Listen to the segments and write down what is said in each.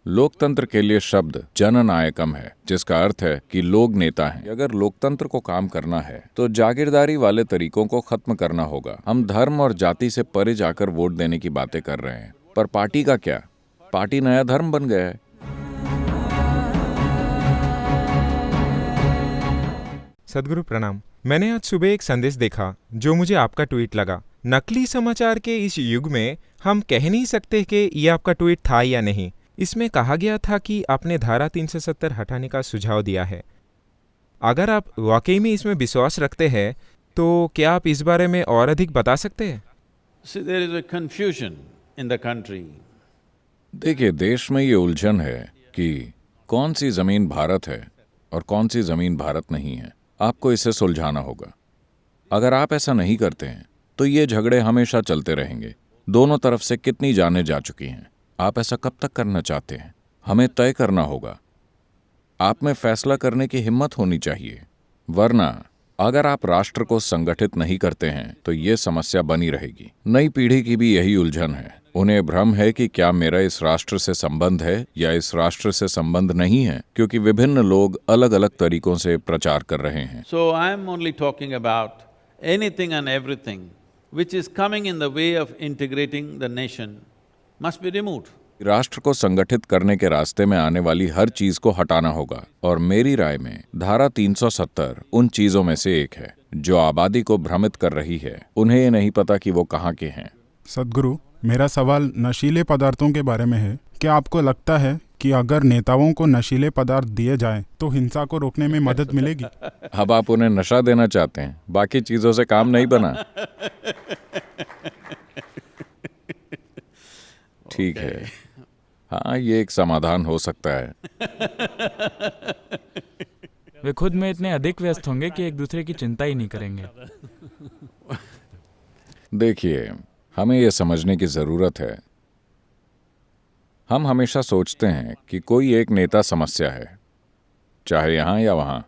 लोकतंत्र के लिए शब्द जननायकम है, जिसका अर्थ है कि लोग नेता हैं। अगर लोकतंत्र को काम करना है तो जागीरदारी वाले तरीकों को खत्म करना होगा। हम धर्म और जाति से परे जाकर वोट देने की बातें कर रहे हैं, पर पार्टी का क्या? पार्टी नया धर्म बन गया है। सदगुरु प्रणाम। मैंने आज सुबह एक संदेश देखा जो मुझे आपका ट्वीट लगा। नकली समाचार के इस युग में हम कह नहीं सकते कि ये आपका ट्वीट था या नहीं। इसमें कहा गया था कि आपने धारा 370 हटाने का सुझाव दिया है। अगर आप वाकई में इसमें विश्वास रखते हैं तो क्या आप इस बारे में और अधिक बता सकते हैं? See, there is a confusion in the country. देखिए, देश में ये उलझन है कि कौन सी जमीन भारत है और कौन सी जमीन भारत नहीं है। आपको इसे सुलझाना होगा। अगर आप ऐसा नहीं करते हैं तो ये झगड़े हमेशा चलते रहेंगे। दोनों तरफ से कितनी जानें जा चुकी हैं। आप ऐसा कब तक करना चाहते हैं? हमें तय करना होगा। आप में फैसला करने की हिम्मत होनी चाहिए, वरना अगर आप राष्ट्र को संगठित नहीं करते हैं तो ये समस्या बनी रहेगी। नई पीढ़ी की भी यही उलझन है। उन्हें भ्रम है कि क्या मेरा इस राष्ट्र से संबंध है या इस राष्ट्र से संबंध नहीं है, क्योंकि विभिन्न लोग अलग अलग तरीकों से प्रचार कर रहे हैं। So I am only talking about anything and everything which is coming in the way of integrating the nation must be removed. राष्ट्र को संगठित करने के रास्ते में आने वाली हर चीज को हटाना होगा, और मेरी राय में धारा 370 उन चीजों में से एक है जो आबादी को भ्रमित कर रही है। उन्हें ये नहीं पता कि वो कहाँ के हैं। सद्गुरु, मेरा सवाल नशीले पदार्थों के बारे में है। क्या आपको लगता है कि अगर नेताओं को नशीले पदार्थ दिए जाए तो हिंसा को रोकने में मदद मिलेगी? अब आप उन्हें नशा देना चाहते हैं, बाकी चीजों से काम नहीं बना। ठीक है, हाँ, ये एक समाधान हो सकता है। वे खुद में इतने अधिक व्यस्त होंगे कि एक दूसरे की चिंता ही नहीं करेंगे। देखिए, हमें यह समझने की जरूरत है। हम हमेशा सोचते हैं कि कोई एक नेता समस्या है, चाहे यहां या वहां।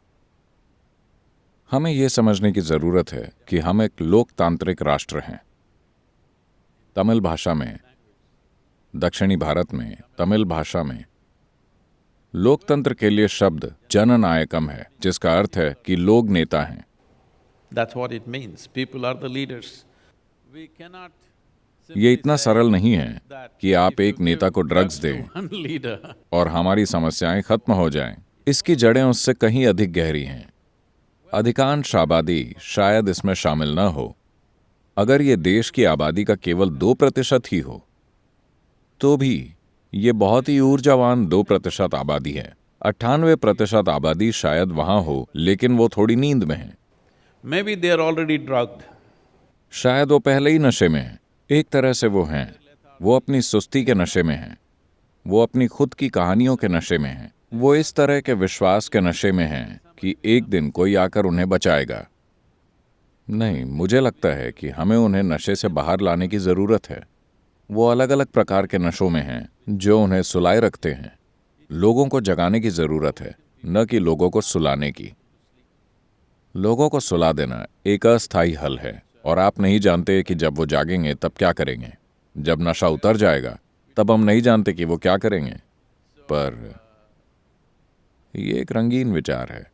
हमें यह समझने की जरूरत है कि हम एक लोकतांत्रिक राष्ट्र हैं। तमिल भाषा में, दक्षिणी भारत में तमिल भाषा में लोकतंत्र के लिए शब्द जननायकम है, जिसका अर्थ है कि लोग नेता हैं। That's what it means. People are the leaders. We cannot ये इतना सरल नहीं है कि आप एक नेता को ड्रग्स दें one leader. और हमारी समस्याएं खत्म हो जाएं। इसकी जड़ें उससे कहीं अधिक गहरी हैं। अधिकांश आबादी शायद इसमें शामिल न हो। अगर ये देश की आबादी का केवल 2% ही हो तो भी ये बहुत ही ऊर्जावान 2% आबादी है। 98% आबादी शायद वहां हो, लेकिन वो थोड़ी नींद में है। Maybe they are already drugged. शायद वो पहले ही नशे में हैं। एक तरह से वो हैं। वो अपनी सुस्ती के नशे में हैं। वो अपनी खुद की कहानियों के नशे में हैं। वो इस तरह के विश्वास के नशे में हैं कि एक दिन कोई आकर उन्हें बचाएगा। नहीं, मुझे लगता है कि हमें उन्हें नशे से बाहर लाने की जरूरत है। वो अलग अलग प्रकार के नशों में हैं जो उन्हें सुलाए रखते हैं। लोगों को जगाने की जरूरत है, न कि लोगों को सुलाने की। लोगों को सुला देना एक अस्थायी हल है, और आप नहीं जानते कि जब वो जागेंगे तब क्या करेंगे। जब नशा उतर जाएगा तब हम नहीं जानते कि वो क्या करेंगे। पर ये एक रंगीन विचार है।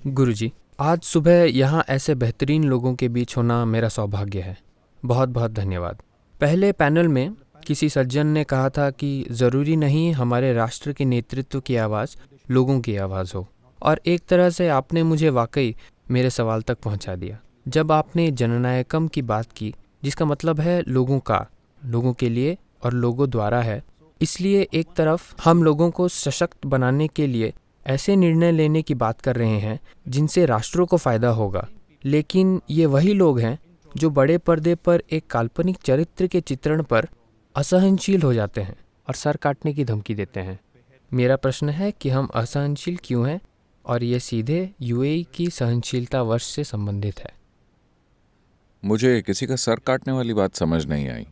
गुरुजी, आज सुबह यहाँ ऐसे बेहतरीन लोगों के बीच होना मेरा सौभाग्य है। बहुत बहुत धन्यवाद। पहले पैनल में किसी सज्जन ने कहा था कि ज़रूरी नहीं हमारे राष्ट्र के नेतृत्व की आवाज़ लोगों की आवाज़ हो, और एक तरह से आपने मुझे वाकई मेरे सवाल तक पहुँचा दिया जब आपने जननायकम की बात की, जिसका मतलब है लोगों का, लोगों के लिए और लोगों द्वारा है। इसलिए एक तरफ हम लोगों को सशक्त बनाने के लिए ऐसे निर्णय लेने की बात कर रहे हैं जिनसे राष्ट्रों को फ़ायदा होगा, लेकिन ये वही लोग हैं जो बड़े पर्दे पर एक काल्पनिक चरित्र के चित्रण पर असहनशील हो जाते हैं और सर काटने की धमकी देते हैं। मेरा प्रश्न है कि हम असहनशील क्यों हैं, और ये सीधे यूएई की सहनशीलता वर्ष से संबंधित है। मुझे किसी का सर काटने वाली बात समझ नहीं आई।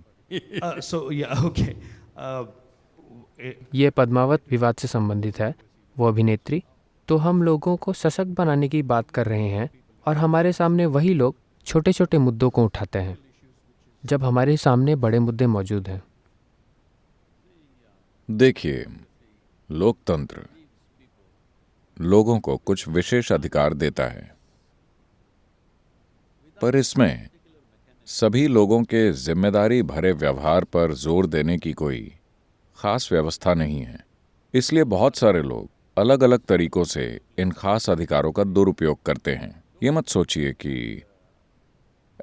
ये पद्मावत विवाद से संबंधित है, वो अभिनेत्री। तो हम लोगों को सशक्त बनाने की बात कर रहे हैं, और हमारे सामने वही लोग छोटे छोटे मुद्दों को उठाते हैं जब हमारे सामने बड़े मुद्दे मौजूद हैं। देखिए, लोकतंत्र लोगों को कुछ विशेष अधिकार देता है, पर इसमें सभी लोगों के जिम्मेदारी भरे व्यवहार पर जोर देने की कोई खास व्यवस्था नहीं है। इसलिए बहुत सारे लोग अलग अलग तरीकों से इन खास अधिकारों का दुरुपयोग करते हैं। ये मत सोचिए कि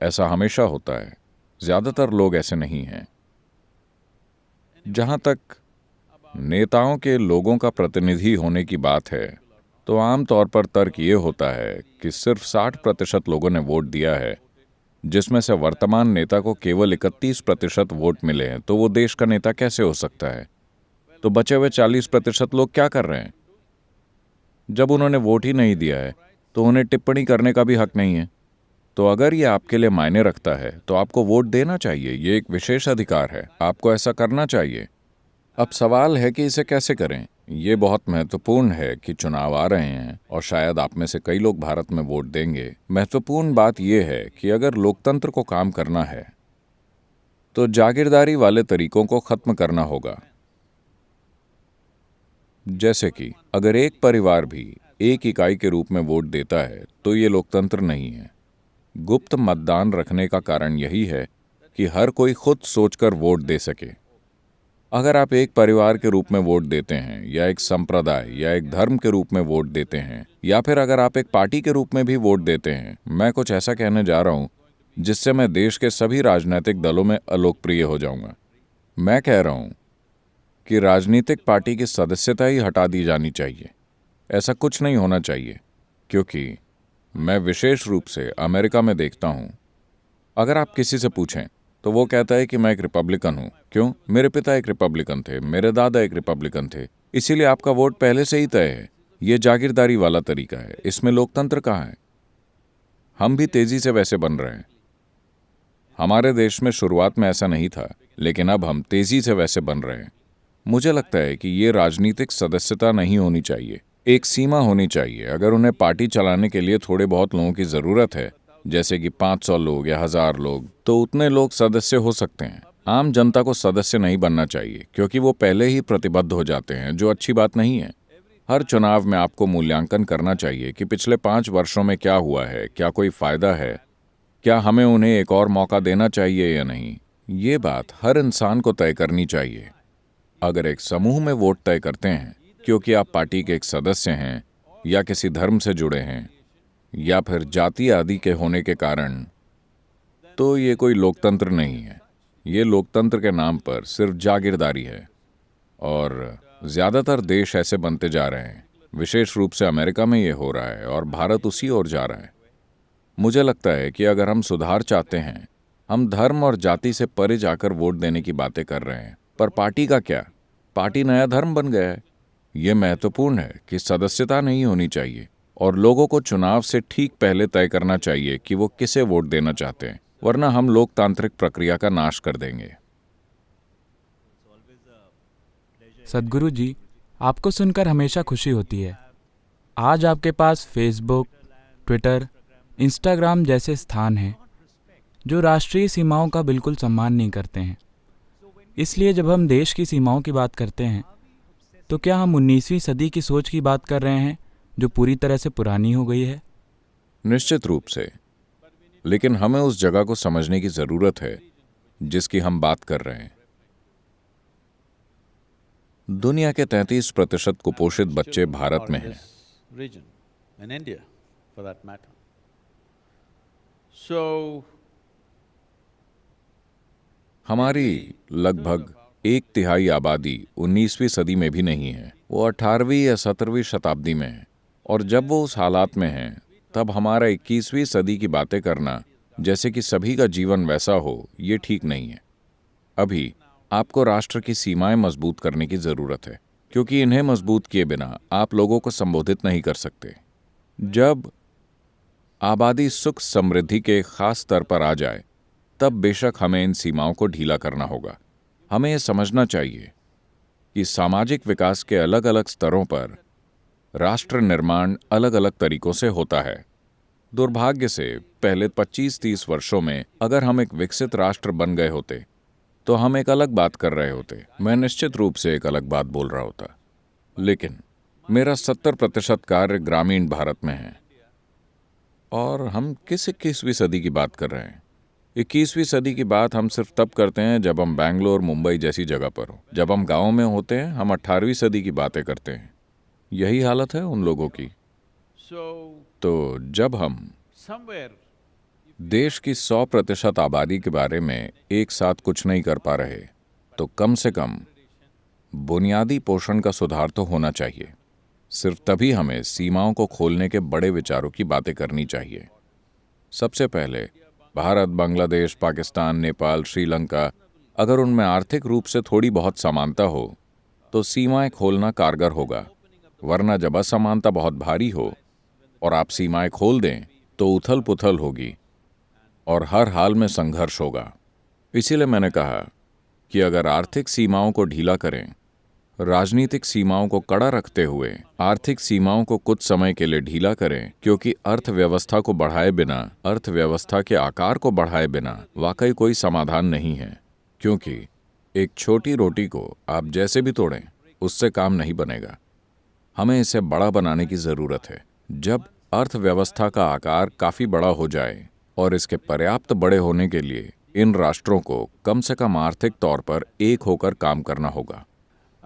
ऐसा हमेशा होता है, ज्यादातर लोग ऐसे नहीं हैं। जहां तक नेताओं के लोगों का प्रतिनिधि होने की बात है, तो आमतौर पर तर्क ये होता है कि सिर्फ 60% लोगों ने वोट दिया है, जिसमें से वर्तमान नेता को केवल 31% वोट मिले हैं, तो वो देश का नेता कैसे हो सकता है? तो बचे हुए 40% लोग क्या कर रहे हैं? जब उन्होंने वोट ही नहीं दिया है, तो उन्हें टिप्पणी करने का भी हक नहीं है। तो अगर ये आपके लिए मायने रखता है, तो आपको वोट देना चाहिए। ये एक विशेष अधिकार है, आपको ऐसा करना चाहिए। अब सवाल है कि इसे कैसे करें। ये बहुत महत्वपूर्ण है कि चुनाव आ रहे हैं और शायद आप में से कई लोग भारत में वोट देंगे। महत्वपूर्ण बात यह है कि अगर लोकतंत्र को काम करना है, तो जागीरदारी वाले तरीकों को खत्म करना होगा। जैसे कि अगर एक परिवार भी एक इकाई के रूप में वोट देता है, तो ये लोकतंत्र नहीं है। गुप्त मतदान रखने का कारण यही है कि हर कोई खुद सोचकर वोट दे सके। अगर आप एक परिवार के रूप में वोट देते हैं, या एक संप्रदाय या एक धर्म के रूप में वोट देते हैं, या फिर अगर आप एक पार्टी के रूप में भी वोट देते हैं, मैं कुछ ऐसा कहने जा रहा हूं जिससे मैं देश के सभी राजनीतिक दलों में अलोकप्रिय हो जाऊंगा। मैं कह रहा हूं कि राजनीतिक पार्टी की सदस्यता ही हटा दी जानी चाहिए। ऐसा कुछ नहीं होना चाहिए, क्योंकि मैं विशेष रूप से अमेरिका में देखता हूं, अगर आप किसी से पूछें तो वो कहता है कि मैं एक रिपब्लिकन हूं। क्यों? मेरे पिता एक रिपब्लिकन थे, मेरे दादा एक रिपब्लिकन थे, इसीलिए आपका वोट पहले से ही तय है। ये जागीरदारी वाला तरीका है। इसमें लोकतंत्र कहाँ है? हम भी तेजी से वैसे बन रहे हैं। हमारे देश में शुरुआत में ऐसा नहीं था, लेकिन अब हम तेजी से वैसे बन रहे हैं। मुझे लगता है कि ये राजनीतिक सदस्यता नहीं होनी चाहिए। एक सीमा होनी चाहिए। अगर उन्हें पार्टी चलाने के लिए थोड़े बहुत लोगों की जरूरत है, जैसे कि 500 लोग या 1000 लोग, तो उतने लोग सदस्य हो सकते हैं। आम जनता को सदस्य नहीं बनना चाहिए, क्योंकि वो पहले ही प्रतिबद्ध हो जाते हैं, जो अच्छी बात नहीं है। हर चुनाव में आपको मूल्यांकन करना चाहिए कि पिछले 5 वर्षों में क्या हुआ है, क्या कोई फायदा है, क्या हमें उन्हें एक और मौका देना चाहिए या नहीं। ये बात हर इंसान को तय करनी चाहिए। अगर एक समूह में वोट तय करते हैं क्योंकि आप पार्टी के एक सदस्य हैं, या किसी धर्म से जुड़े हैं, या फिर जाति आदि के होने के कारण, तो ये कोई लोकतंत्र नहीं है। ये लोकतंत्र के नाम पर सिर्फ जागीरदारी है, और ज्यादातर देश ऐसे बनते जा रहे हैं। विशेष रूप से अमेरिका में ये हो रहा है, और भारत उसी ओर जा रहा है। मुझे लगता है कि अगर हम सुधार चाहते हैं, हम धर्म और जाति से परे जाकर वोट देने की बातें कर रहे हैं। पर पार्टी का क्या? पार्टी नया धर्म बन गया है। ये महत्वपूर्ण है कि सदस्यता नहीं होनी चाहिए, और लोगों को चुनाव से ठीक पहले तय करना चाहिए कि वो किसे वोट देना चाहते हैं, वरना हम लोकतांत्रिक प्रक्रिया का नाश कर देंगे। सद्गुरु जी, आपको सुनकर हमेशा खुशी होती है। आज आपके पास फेसबुक, ट्विटर, इंस्टाग्राम जैसे स्थान हैं जो राष्ट्रीय सीमाओं का बिल्कुल सम्मान नहीं करते हैं। इसलिए जब हम देश की सीमाओं की बात करते हैं, तो क्या हम 19वीं सदी की सोच की बात कर रहे हैं जो पूरी तरह से पुरानी हो गई है? निश्चित रूप से, लेकिन हमें उस जगह को समझने की जरूरत है जिसकी हम बात कर रहे हैं। दुनिया के 33% कुपोषित बच्चे भारत में हैं। हमारी लगभग 1/3 आबादी 19वीं सदी में भी नहीं है, वो 18वीं या 17वीं शताब्दी में है। और जब वो उस हालात में है, तब हमारा 21वीं सदी की बातें करना जैसे कि सभी का जीवन वैसा हो, ये ठीक नहीं है। अभी आपको राष्ट्र की सीमाएं मजबूत करने की जरूरत है, क्योंकि इन्हें मजबूत किए बिना आप लोगों को संबोधित नहीं कर सकते। जब आबादी सुख समृद्धि के खास स्तर पर आ जाए, तब बेशक हमें इन सीमाओं को ढीला करना होगा। हमें यह समझना चाहिए कि सामाजिक विकास के अलग अलग स्तरों पर राष्ट्र निर्माण अलग अलग तरीकों से होता है। दुर्भाग्य से पहले 25-30 वर्षों में अगर हम एक विकसित राष्ट्र बन गए होते, तो हम एक अलग बात कर रहे होते, मैं निश्चित रूप से एक अलग बात बोल रहा होता। लेकिन मेरा 70% कार्य ग्रामीण भारत में है। और हम किस 21वीं सदी की बात कर रहे हैं? 21वीं सदी की बात हम सिर्फ तब करते हैं जब हम बैंगलोर, मुंबई जैसी जगह पर हो। जब हम गाँव में होते हैं, हम 18वीं सदी की बातें करते हैं। यही हालत है उन लोगों की। So, तो जब हम somewhere, देश की 100% आबादी के बारे में एक साथ कुछ नहीं कर पा रहे, तो कम से कम बुनियादी पोषण का सुधार तो होना चाहिए। सिर्फ तभी हमें सीमाओं को खोलने के बड़े विचारों की बातें करनी चाहिए। सबसे पहले भारत, बांग्लादेश, पाकिस्तान, नेपाल, श्रीलंका, अगर उनमें आर्थिक रूप से थोड़ी बहुत समानता हो तो सीमाएं खोलना कारगर होगा। वरना जब असमानता बहुत भारी हो और आप सीमाएं खोल दें तो उथल पुथल होगी और हर हाल में संघर्ष होगा। इसीलिए मैंने कहा कि अगर आर्थिक सीमाओं को ढीला करें, राजनीतिक सीमाओं को कड़ा रखते हुए आर्थिक सीमाओं को कुछ समय के लिए ढीला करें, क्योंकि अर्थव्यवस्था को बढ़ाए बिना, अर्थव्यवस्था के आकार को बढ़ाए बिना वाकई कोई समाधान नहीं है। क्योंकि एक छोटी रोटी को आप जैसे भी तोड़ें, उससे काम नहीं बनेगा। हमें इसे बड़ा बनाने की जरूरत है। जब अर्थव्यवस्था का आकार काफी बड़ा हो जाए, और इसके पर्याप्त बड़े होने के लिए इन राष्ट्रों को कम से कम आर्थिक तौर पर एक होकर काम करना होगा।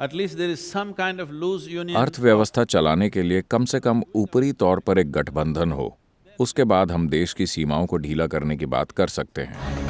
at least there is some kind of loose union. अर्थव्यवस्था चलाने के लिए कम से कम ऊपरी तौर पर एक गठबंधन हो। उसके बाद हम देश की सीमाओं को ढीला करने की बात कर सकते हैं।